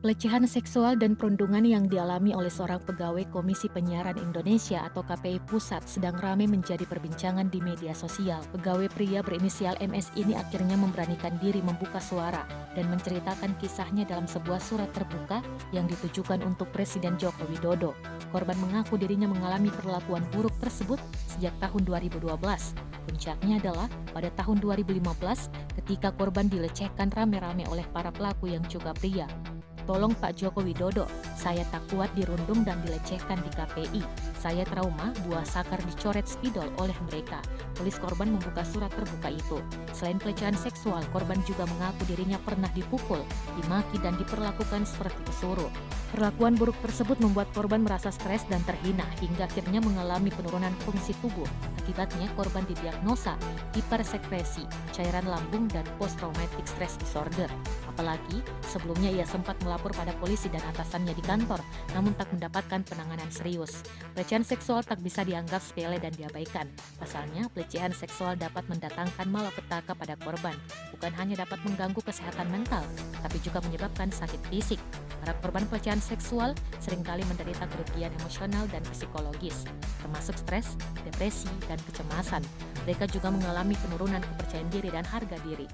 Pelecehan seksual dan perundungan yang dialami oleh seorang pegawai Komisi Penyiaran Indonesia atau KPI Pusat sedang ramai menjadi perbincangan di media sosial. Pegawai pria berinisial MS ini akhirnya memberanikan diri membuka suara dan menceritakan kisahnya dalam sebuah surat terbuka yang ditujukan untuk Presiden Joko Widodo. Korban mengaku dirinya mengalami perlakuan buruk tersebut sejak tahun 2012. Puncaknya adalah pada tahun 2015 ketika korban dilecehkan rame-rame oleh para pelaku yang juga pria. Tolong Pak Joko Widodo, saya tak kuat dirundung dan dilecehkan di KPI. Saya trauma, buah sakar dicoret spidol oleh mereka. Tulis korban membuka surat terbuka itu. Selain pelecehan seksual, korban juga mengaku dirinya pernah dipukul, dimaki dan diperlakukan seperti pesuruh. Perlakuan buruk tersebut membuat korban merasa stres dan terhina hingga akhirnya mengalami penurunan fungsi tubuh. Akibatnya korban didiagnosa hipersekresi, cairan lambung dan post-traumatic stress disorder. Apalagi sebelumnya ia sempat melapor pada polisi dan atasannya di kantor, namun tak mendapatkan penanganan serius. Pelecehan seksual tak bisa dianggap sepele dan diabaikan. Pasalnya, pelecehan seksual dapat mendatangkan malapetaka pada korban. Bukan hanya dapat mengganggu kesehatan mental, tapi juga menyebabkan sakit fisik. Para korban pelecehan seksual seringkali menderita kerugian emosional dan psikologis, termasuk stres, depresi, dan kecemasan. Mereka juga mengalami penurunan kepercayaan diri dan harga diri.